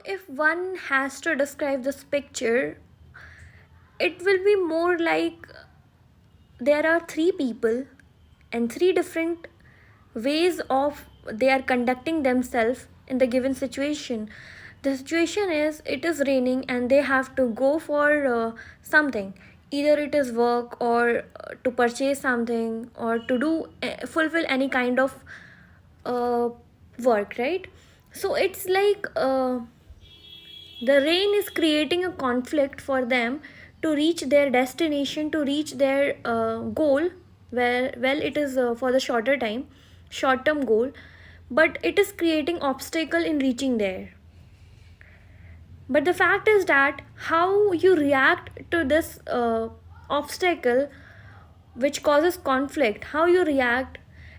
if one has to describe this picture, it will be more like there are three people and three different ways of they are conducting themselves in the given situation. The situation is it is raining and they have to go for something, either it is work or to purchase something or to do fulfill any kind of uh, work, right? So it's like the rain is creating a conflict for them to reach their destination, to reach their goal, where well it is for the short term goal, but it is creating obstacle in reaching there. But the fact is that how you react to this obstacle which causes conflict, how you react,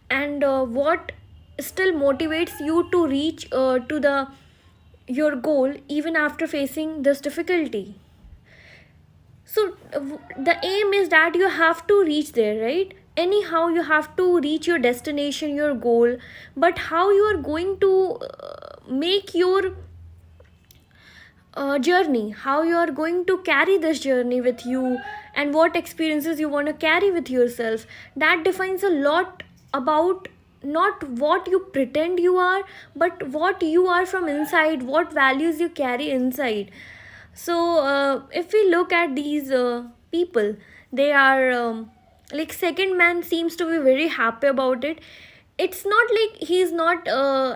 and what still motivates you to reach to the your goal even after facing this difficulty. So the aim is that you have to reach there, right? Anyhow you have to reach your destination, your goal, but how you are going to make your journey, how you are going to carry this journey with you, and what experiences you want to carry with yourself, that defines a lot about not what you pretend you are, but what you are from inside, what values you carry inside. So if we look at these people, they are like second man seems to be very happy about it. It's not like he's not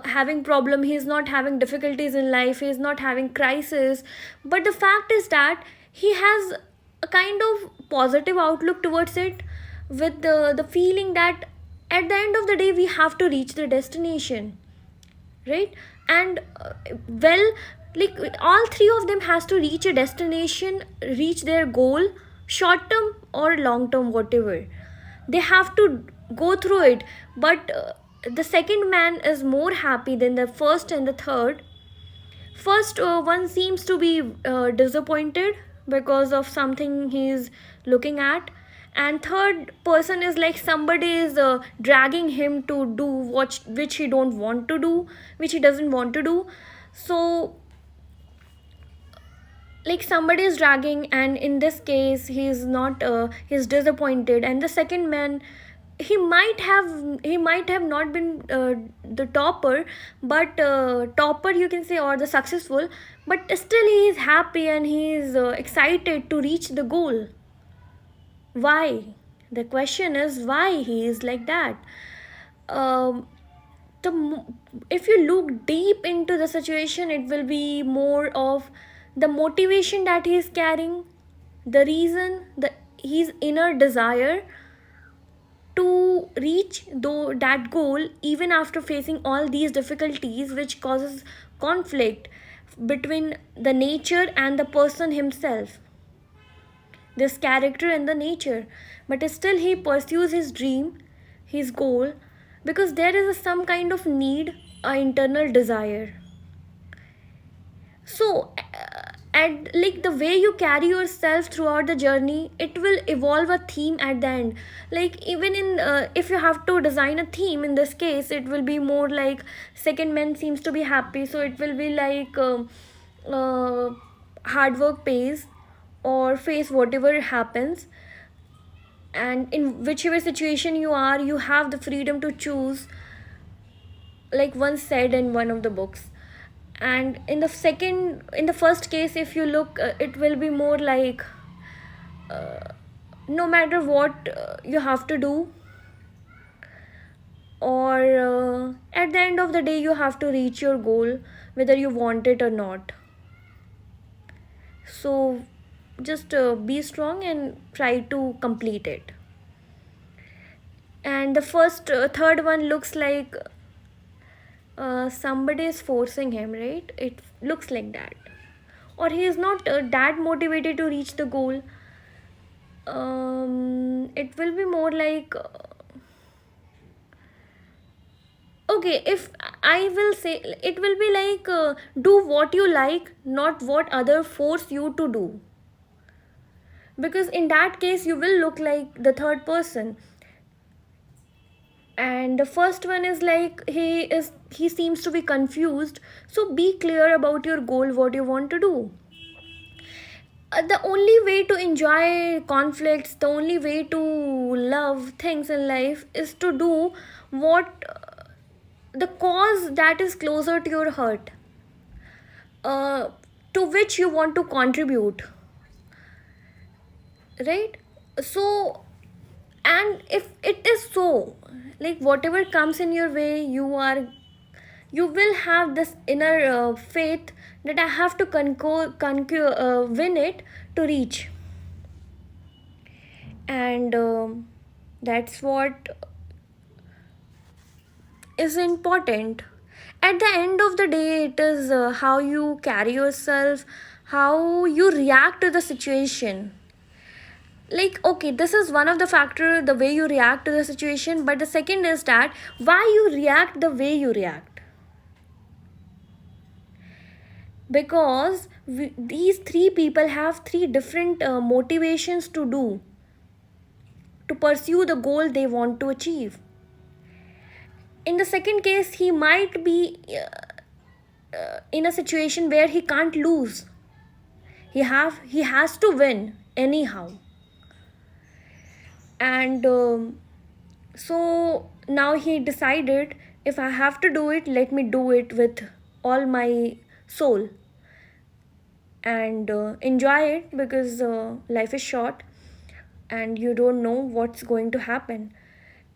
having problem, he's not having difficulties in life, he's not having crisis, but the fact is that he has a kind of positive outlook towards it, with the feeling that at the end of the day we have to reach the destination, right? And well, like all three of them has to reach a destination, reach their goal, short term or long term, whatever they have to go through it. But the second man is more happy than the first and the third. First one seems to be disappointed because of something he's looking at, and third person is like somebody is dragging him to do what which he don't want to do, which he doesn't want to do. So like somebody is dragging, and in this case he's not he's disappointed, and the second man, he might have not been the topper, but topper you can say, or the successful, but still he is happy and he is excited to reach the goal. Why? The question is why he is like that. um, if you look deep into the situation, it will be more of the motivation that he is carrying, the reason, the his inner desire to reach though that goal even after facing all these difficulties, which causes conflict between the nature and the person himself, this character and the nature. But still he pursues his dream, his goal, because there is some kind of need, a internal desire. So and like the way you carry yourself throughout the journey, it will evolve a theme at the end. Like even in if you have to design a theme, in this case it will be more like second man seems to be happy, so it will be like uh, hard work pays or face whatever happens, and in whichever situation you are, you have the freedom to choose, like once said in one of the books. And in the first case, if you look, it will be more like no matter what you have to do, or at the end of the day you have to reach your goal whether you want it or not. So just be strong and try to complete it. And the third one looks like somebody is forcing him, right? It looks like that, or he is not that motivated to reach the goal. It will be more like okay, if I will say, it will be like do what you like, not what other force you to do, because in that case you will look like the third person. And the first one is like he is he seems to be confused. So be clear about your goal, what you want to do. The only way to enjoy conflicts, the only way to love things in life is to do what the cause that is closer to your heart, uh, to which you want to contribute, right? So, and if it is so, like whatever comes in your way, you will have this inner faith that I have to win it to reach. And that's what is important. At the end of the day, it is how you carry yourself, how you react to the situation. Like, okay, this is one of the factor, the way you react to the situation, but the second is that why you react the way you react. Because these three people have three different motivations to pursue the goal they want to achieve. In the second case, he might be in a situation where he can't lose. He has to win anyhow. And so now he decided, if I have to do it, let me do it with all my soul, and enjoy it, because life is short and you don't know what's going to happen.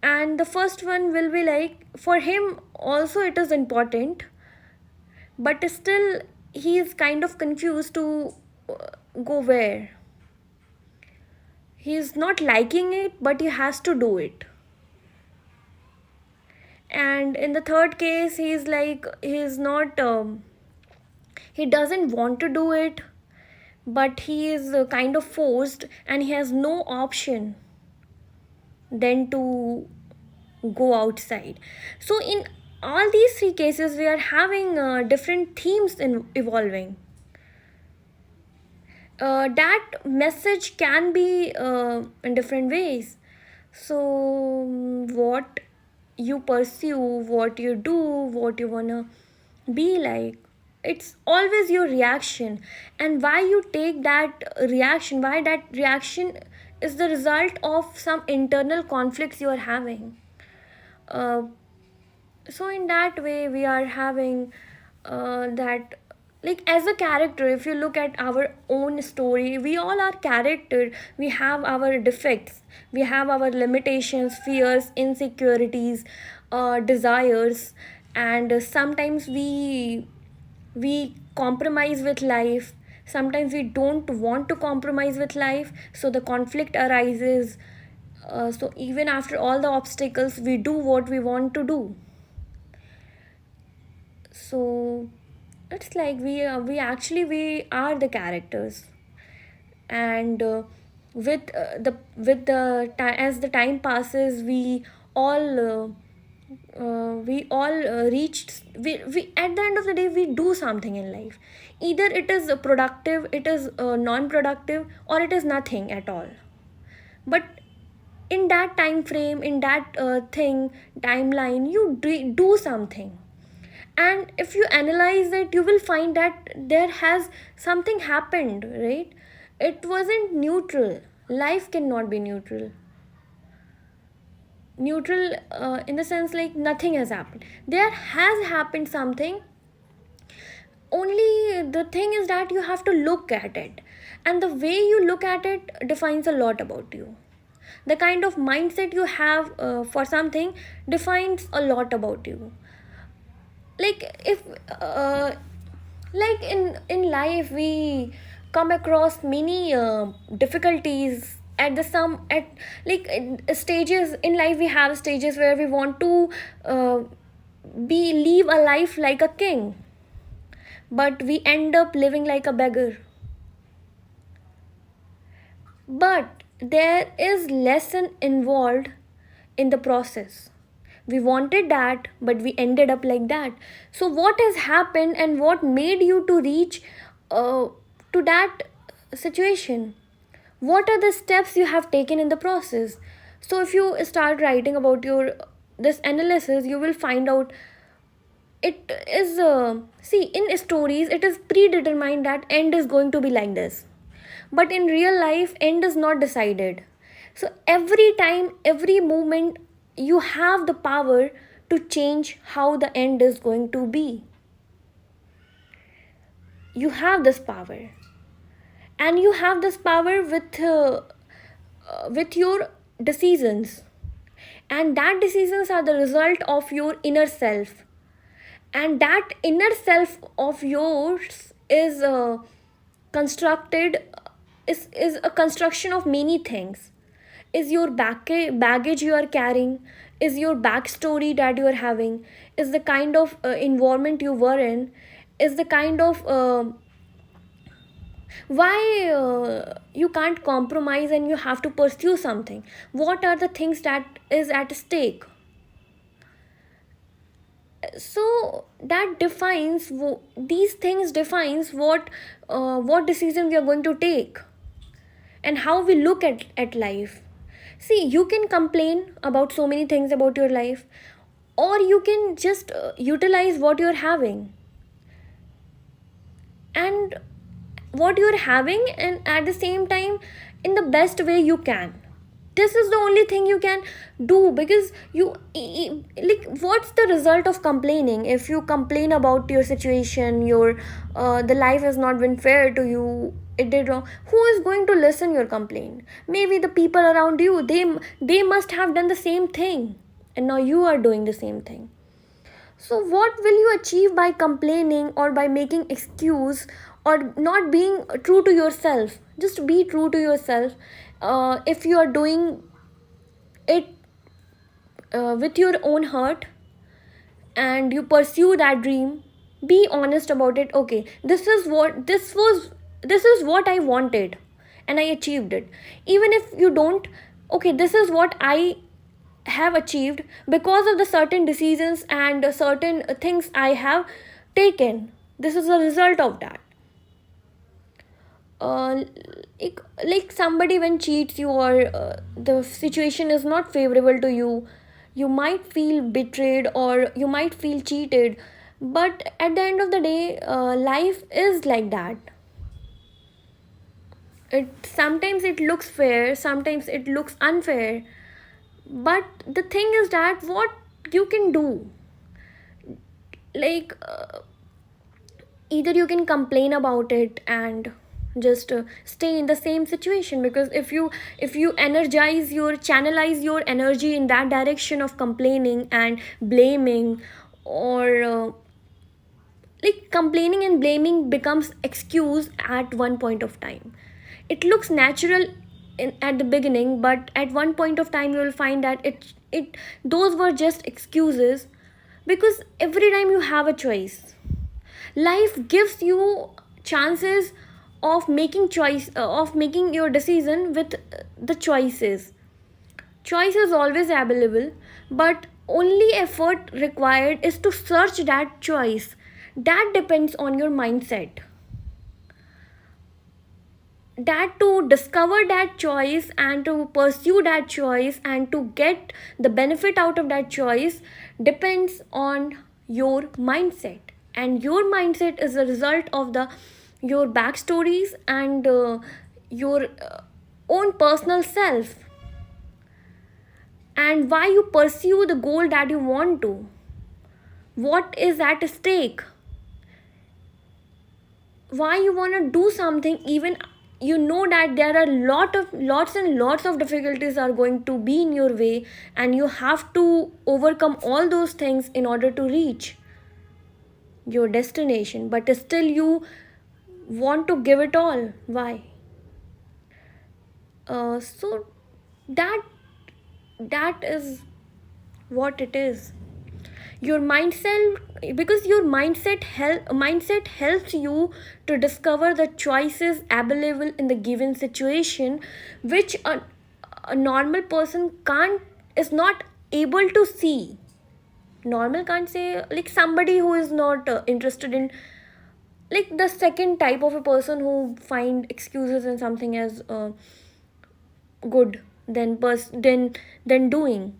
And the first one will be like, for him also it is important, but still he is kind of confused to go where. He is not liking it, but he has to do it. And in the third case, he is like, he is not he doesn't want to do it, but he is kind of forced, and he has no option than to go outside. So in all these three cases, we are having different themes in evolving. That message can be in different ways. So what you pursue, what you do, what you wanna be like, it's always your reaction. And why you take that reaction, why that reaction is the result of some internal conflicts you are having. uh, so in that way we are having that, like as a character, if you look at our own story, we all are character. We have our defects, we have our limitations, fears, insecurities, desires. And sometimes we compromise with life, sometimes we don't want to compromise with life, so the conflict arises. So even after all the obstacles, we do what we want to do. So it's like we actually we are the characters. And with the as the time passes, we all reached we at the end of the day we do something in life. Either it is productive, it is non-productive, or it is nothing at all. But in that time frame, in that timeline, you do something. And if you analyze it, you will find that there has something happened, right? It wasn't neutral. Life cannot be neutral in the sense like nothing has happened. There has happened something. Only the thing is that you have to look at it, and the way you look at it defines a lot about you. The kind of mindset you have for something defines a lot about you. Like if like in life we come across many difficulties at the some at like stages in life. We have stages where we want to uh, be live a life like a king, but we end up living like a beggar. But there is lesson involved in the process. We wanted that, but we ended up like that. So what has happened, and what made you to reach to that situation? What are the steps you have taken in the process? So if you start writing about your this analysis, you will find out it is see, in stories it is predetermined that end is going to be like this, but in real life end is not decided. So every time, every moment, you have the power to change how the end is going to be. You have this power, and you have this power with your decisions, and that decisions are the result of your inner self, and that inner self of yours is constructed is a construction of many things. Is your baggage you are carrying, is your backstory that you are having, is the kind of environment you were in, is the kind of why you can't compromise and you have to pursue something. What are the things that is at stake? So that defines these things defines what decision we are going to take and how we look at life. See, you can complain about so many things about your life, or you can just utilize what you're having and what you're having, and at the same time in the best way you can. This is the only thing you can do, because like, what's the result of complaining? If you complain about your situation, your the life has not been fair to you, it did wrong, who is going to listen your complaint? Maybe the people around you, they must have done the same thing, and now you are doing the same thing. So what will you achieve by complaining or by making excuse or not being true to yourself? Just be true to yourself. If you are doing it with your own heart and you pursue that dream, be honest about it. Okay, this is what I wanted and I achieved it. Even if you don't, okay, this is what I have achieved because of the certain decisions and certain things I have taken. This is a result of that. uh, like somebody when cheats you, or the situation is not favorable to you, you might feel betrayed or you might feel cheated, but at the end of the day, life is like that. It sometimes it looks fair, sometimes it looks unfair, but the thing is that what you can do, like either you can complain about it and just stay in the same situation, because if you energize your channelize your energy in that direction of complaining and blaming, or like complaining and blaming becomes excuse at one point of time. It looks natural at the beginning, but at one point of time you will find that it those were just excuses, because every time you have a choice, life gives you chances of making choice of making your decision with the choices. Choice is always available, but only effort required is to search that choice. That depends on your mindset. That to discover that choice and to pursue that choice and to get the benefit out of that choice depends on your mindset, and your mindset is a result of the your backstories and your own personal self, and why you pursue the goal that you want to, what is at stake, why you want to do something, even you know that there are lots and lots of difficulties are going to be in your way, and you have to overcome all those things in order to reach your destination, but still you want to give it all. Why? So that that is what it is. Your mindset, because your mindset helps you to discover the choices available in the given situation, which a normal person can't is not able to see. Normal can't say, like somebody who is not interested in, like the second type of a person who find excuses and something as good than doing.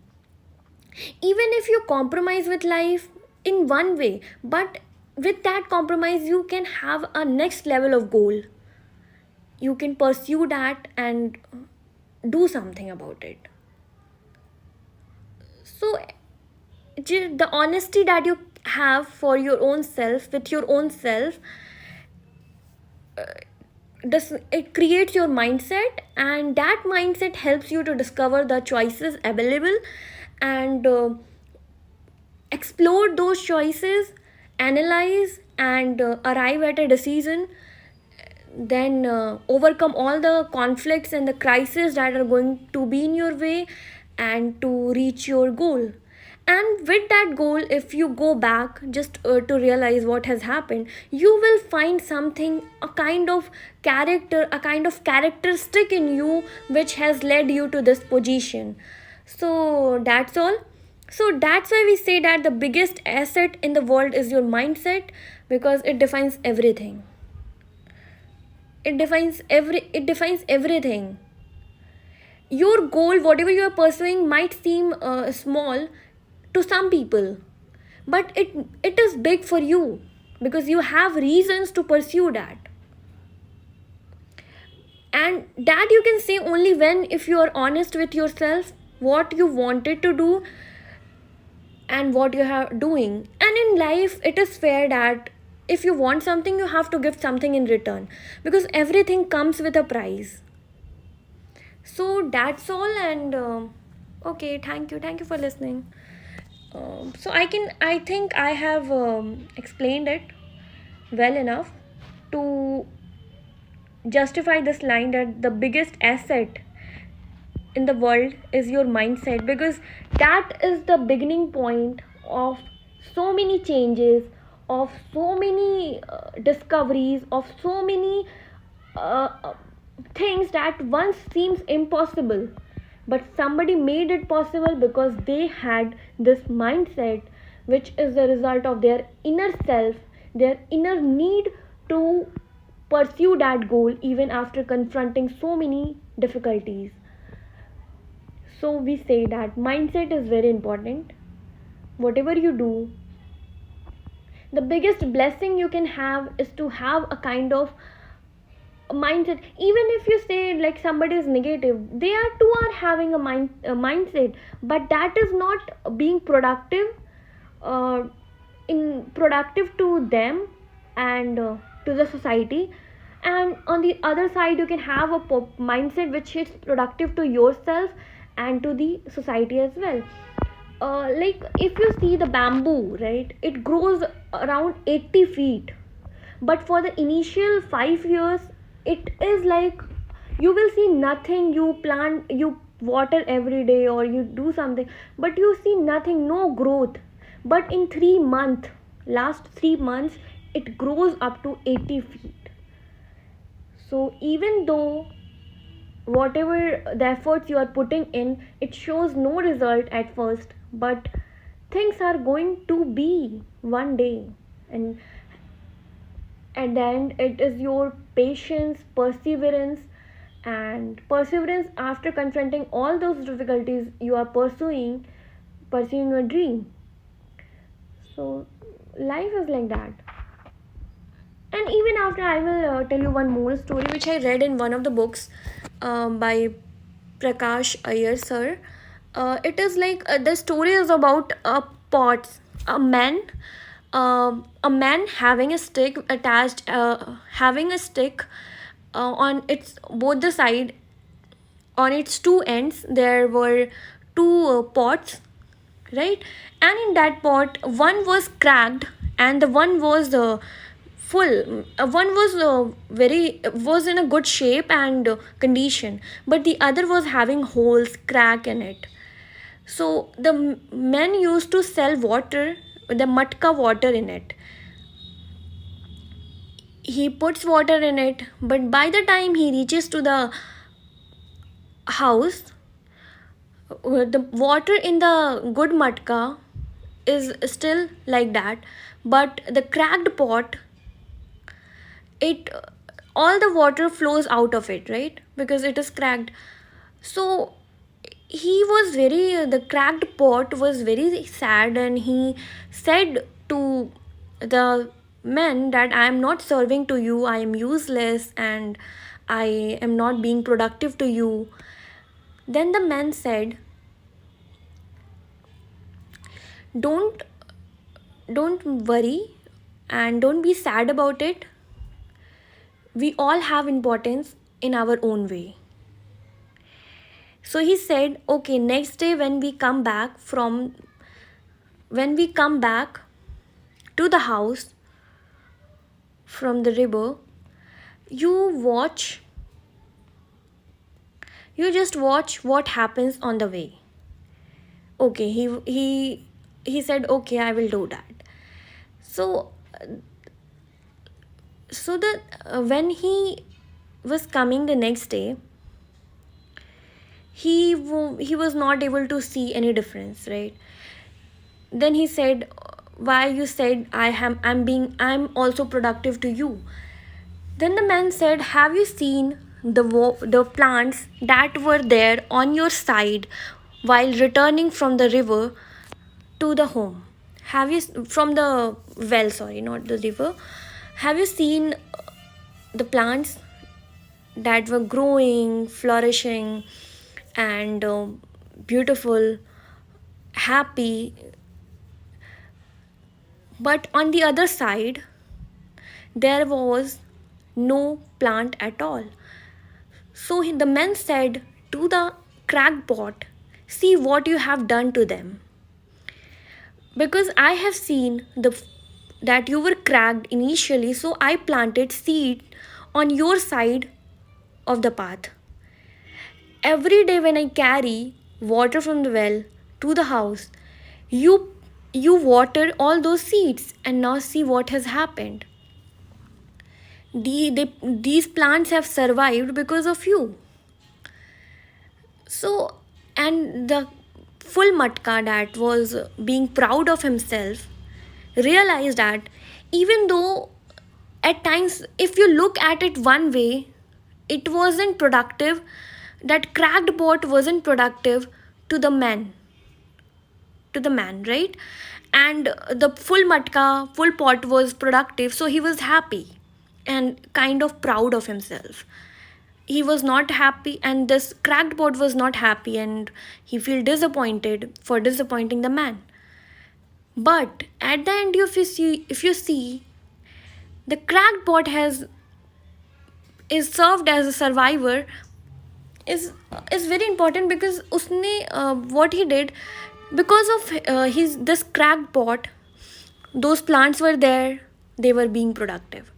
Even if you compromise with life, in one way, but with that compromise you can have a next level of goal. You can pursue that and do something about it. So the honesty that you have for your own self, with your own self, does it creates your mindset, and that mindset helps you to discover the choices available, and explore those choices, analyze, and arrive at a decision, then overcome all the conflicts and the crises that are going to be in your way, and to reach your goal. And with that goal, if you go back just to realize what has happened, you will find something, a kind of character, a kind of characteristic in you which has led you to this position. So that's all. So that's why we say that the biggest asset in the world is your mindset, because it defines everything. It defines everything. Your goal, whatever you are pursuing, might seem small to some people, but it is big for you, because you have reasons to pursue that. And that you can say only when, if you are honest with yourself, what you wanted to do and what you are doing. And in life it is fair that if you want something, you have to give something in return, because everything comes with a price. So that's all. And okay, thank you for listening. So I think I have explained it well enough to justify this line that the biggest asset in the world is your mindset, because that is the beginning point of so many changes, of so many discoveries, of so many uh, things that once seems impossible, but somebody made it possible because they had this mindset, which is the result of their inner self, their inner need to pursue that goal even after confronting so many difficulties. So we say that mindset is very important. Whatever you do, the biggest blessing you can have is to have a kind of mindset. Even if you say like somebody is negative, they are too are having a mindset, but that is not being productive, uh, in productive to them, and to the society. And on the other side, you can have a mindset which is productive to yourself and to the society as well. Like if you see the bamboo, right, it grows around 80 feet, but for the initial 5 years it is like you will see nothing. You plant, you water every day, or you do something, but you see nothing, no growth. But in 3 months, last 3 months, it grows up to 80 feet. So even though whatever the efforts you are putting in, it shows no result at first, but things are going to be one day. And at the end, it is your patience, perseverance after confronting all those difficulties, you are pursuing your dream. So life is like that. And even after, I will tell you one more story which I read in one of the books, by Prakash Iyer sir. It is like the story is about a pot, a man, a man having a stick attached, having a stick on its both the side, on its two ends there were two pots, right? And in that pot, one was cracked and the one was full. One was very was in a good shape and condition, but the other was having holes, crack in it. So the men used to sell water, the matka water in it. He puts water in it, but by the time he reaches to the house, the water in the good matka is still like that, but the cracked pot, it all the water flows out of it, right, because it is cracked. So he was very the cracked pot was very sad, and he said to the men that I am not serving to you, I am useless, and I am not being productive to you. Then the man said, don't don't worry and don't be sad about it. We all have importance in our own way. So he said, okay, next day when we come back to the house from the river, you watch you just watch what happens on the way. Okay, he said, okay, I will do that. So the when he was coming the next day, he was not able to see any difference, right? Then he said, why you said I'm also productive to you? Then the man said, have you seen the plants that were there on your side while returning from the river to the home? Have you from the well, sorry, not the river? Have you seen the plants that were growing, flourishing, and beautiful, happy? But on the other side, there was no plant at all. So the man said to the cracked pot, see what you have done to them. Because I have seen that you were cracked initially, so I planted seed on your side of the path. Every day when I carry water from the well to the house, you water all those seeds, and now see what has happened. These plants have survived because of you. So, and the full matka that was being proud of himself realized that even though at times, if you look at it one way, it wasn't productive, that cracked pot wasn't productive to the man, right? And the full pot was productive, so he was happy and kind of proud of himself. He was not happy, and this cracked pot was not happy, and he feel disappointed for disappointing the man. But at the end, if you see, the cracked pot is served as a survivor, is very important, because usne what he did, because of his this cracked pot, those plants were there, they were being productive.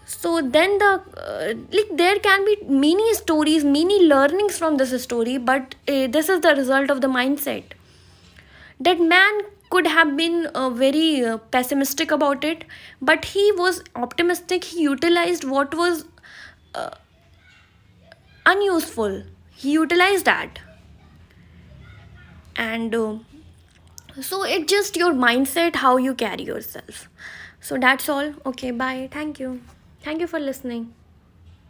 So then like there can be many stories, many learnings from this story, but this is the result of the mindset. That man could have been very pessimistic about it, but he was optimistic. He utilized what was unuseful, he utilized that. And so it's just your mindset, how you carry yourself. So that's all. Okay, bye. Thank you for listening.